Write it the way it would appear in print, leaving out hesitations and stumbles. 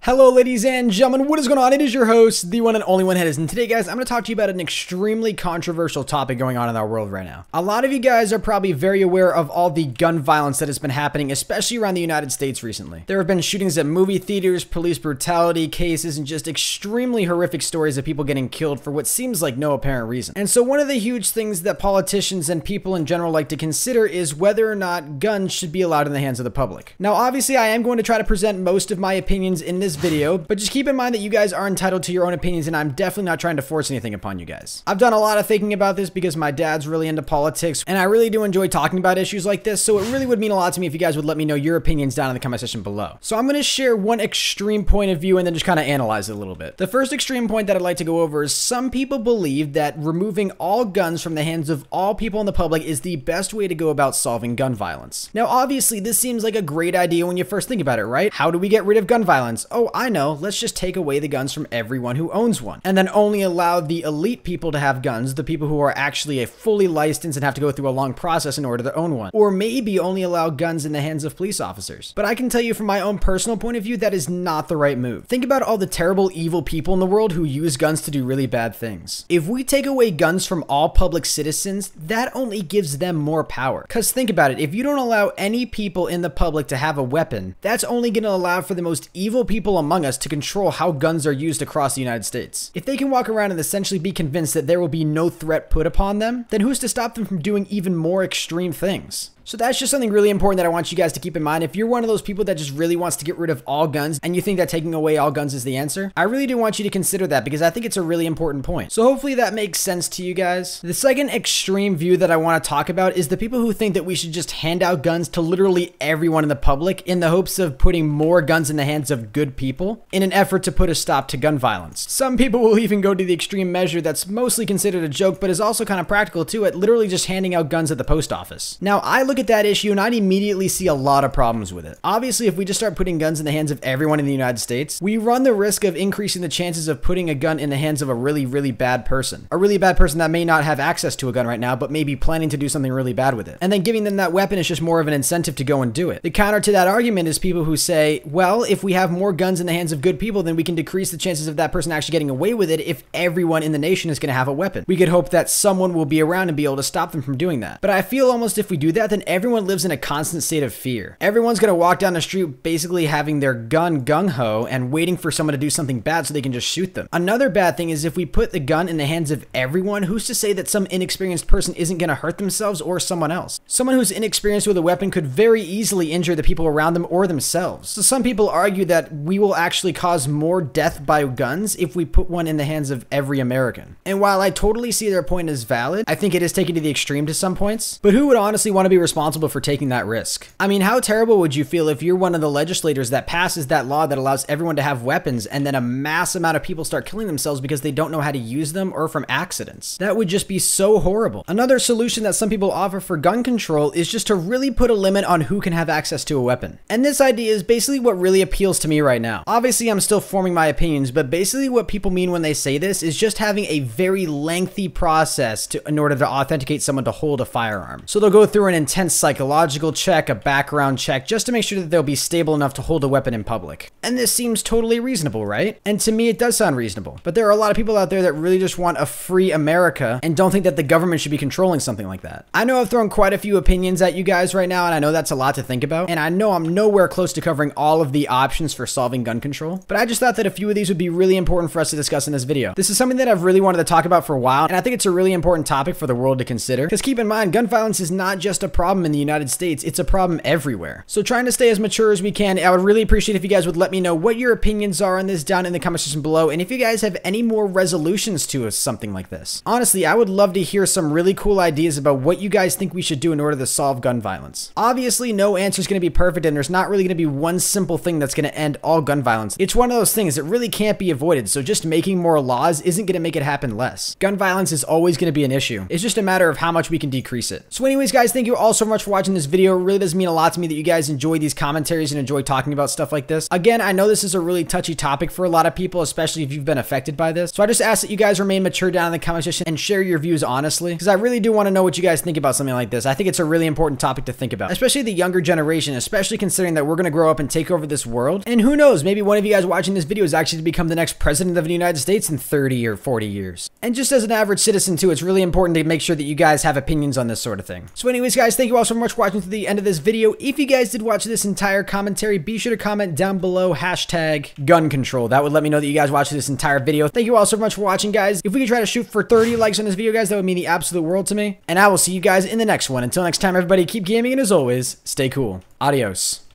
Hello ladies and gentlemen, what is going on? It is your host, the one and only one ProHenis, and today guys, I'm going to talk to you about an extremely controversial topic going on in our world right now. A lot of you guys are probably very aware of all the gun violence that has been happening, especially around the United States recently. There have been shootings at movie theaters, police brutality cases, and just extremely horrific stories of people getting killed for what seems like no apparent reason. And so one of the huge things that politicians and people in general like to consider is whether or not guns should be allowed in the hands of the public. Now obviously I am going to try to present most of my opinions in this video, but just keep in mind that you guys are entitled to your own opinions, and I'm definitely not trying to force anything upon you guys. I've done a lot of thinking about this because my dad's really into politics, and I really do enjoy talking about issues like this, so it really would mean a lot to me if you guys would let me know your opinions down in the comment section below. So I'm going to share one extreme point of view and then just kind of analyze it a little bit. The first extreme point that I'd like to go over is some people believe that removing all guns from the hands of all people in the public is the best way to go about solving gun violence. Now obviously this seems like a great idea when you first think about it, right? How do we get rid of gun violence? Oh, I know, let's just take away the guns from everyone who owns one, and then only allow the elite people to have guns, the people who are actually fully licensed and have to go through a long process in order to own one. Or maybe only allow guns in the hands of police officers. But I can tell you from my own personal point of view, that is not the right move. Think about all the terrible, evil people in the world who use guns to do really bad things. If we take away guns from all public citizens, that only gives them more power. Because think about it, if you don't allow any people in the public to have a weapon, that's only going to allow for the most evil people among us to control how guns are used across the United States. If they can walk around and essentially be convinced that there will be no threat put upon them, then who's to stop them from doing even more extreme things? So that's just something really important that I want you guys to keep in mind. If you're one of those people that just really wants to get rid of all guns and you think that taking away all guns is the answer, I really do want you to consider that because I think it's a really important point. So hopefully that makes sense to you guys. The second extreme view that I want to talk about is the people who think that we should just hand out guns to literally everyone in the public in the hopes of putting more guns in the hands of good people in an effort to put a stop to gun violence. Some people will even go to the extreme measure that's mostly considered a joke but is also kind of practical too, at literally just handing out guns at the post office. Now I look at that issue and I'd immediately see a lot of problems with it. Obviously, if we just start putting guns in the hands of everyone in the United States, we run the risk of increasing the chances of putting a gun in the hands of a really bad person. A really bad person that may not have access to a gun right now, but may be planning to do something really bad with it. And then giving them that weapon is just more of an incentive to go and do it. The counter to that argument is people who say, well, if we have more guns in the hands of good people, then we can decrease the chances of that person actually getting away with it if everyone in the nation is going to have a weapon. We could hope that someone will be around and be able to stop them from doing that. But I feel almost if we do that, then everyone lives in a constant state of fear. Everyone's gonna walk down the street basically having their gun gung-ho and waiting for someone to do something bad so they can just shoot them. Another bad thing is if we put the gun in the hands of everyone, who's to say that some inexperienced person isn't gonna hurt themselves or someone else? Someone who's inexperienced with a weapon could very easily injure the people around them or themselves. So some people argue that we will actually cause more death by guns if we put one in the hands of every American. And while I totally see their point is valid, I think it is taken to the extreme to some points, but who would honestly want to be responsible for taking that risk? I mean, how terrible would you feel if you're one of the legislators that passes that law that allows everyone to have weapons and then a mass amount of people start killing themselves because they don't know how to use them or from accidents? That would just be so horrible. Another solution that some people offer for gun control is just to really put a limit on who can have access to a weapon. And this idea is basically what really appeals to me right now. Obviously, I'm still forming my opinions, but basically what people mean when they say this is just having a very lengthy process in order to authenticate someone to hold a firearm. So they'll go through an intense psychological check, a background check, just to make sure that they'll be stable enough to hold a weapon in public. And this seems totally reasonable, right? And to me, it does sound reasonable. But there are a lot of people out there that really just want a free America and don't think that the government should be controlling something like that. I know I've thrown quite a few opinions at you guys right now, and I know that's a lot to think about. And I know I'm nowhere close to covering all of the options for solving gun control. But I just thought that a few of these would be really important for us to discuss in this video. This is something that I've really wanted to talk about for a while, and I think it's a really important topic for the world to consider. Because keep in mind, gun violence is not just a problem in the United States, it's a problem everywhere. So trying to stay as mature as we can, I would really appreciate if you guys would let me know what your opinions are on this down in the comment section below, and if you guys have any more resolutions to something like this. Honestly, I would love to hear some really cool ideas about what you guys think we should do in order to solve gun violence. Obviously, no answer is going to be perfect, and there's not really going to be one simple thing that's going to end all gun violence. It's one of those things that really can't be avoided, so just making more laws isn't going to make it happen less. Gun violence is always going to be an issue. It's just a matter of how much we can decrease it. So anyways, guys, thank you all so much for watching this video. It really does mean a lot to me that you guys enjoy these commentaries and enjoy talking about stuff like this. Again, I know this is a really touchy topic for a lot of people, especially if you've been affected by this. So I just ask that you guys remain mature down in the comment section and share your views honestly, because I really do want to know what you guys think about something like this. I think it's a really important topic to think about, especially the younger generation, especially considering that we're going to grow up and take over this world. And who knows, maybe one of you guys watching this video is actually to become the next president of the United States in 30 or 40 years. And just as an average citizen too, it's really important to make sure that you guys have opinions on this sort of thing. So anyways, guys, thank you all so much for watching to the end of this video. If you guys did watch this entire commentary, be sure to comment down below #gun control. That would let me know that you guys watched this entire video. Thank you all so much for watching, guys. If we could try to shoot for 30 likes on this video, guys, that would mean the absolute world to me. And I will see you guys in the next one. Until next time, everybody, keep gaming, and as always, stay cool. Adios.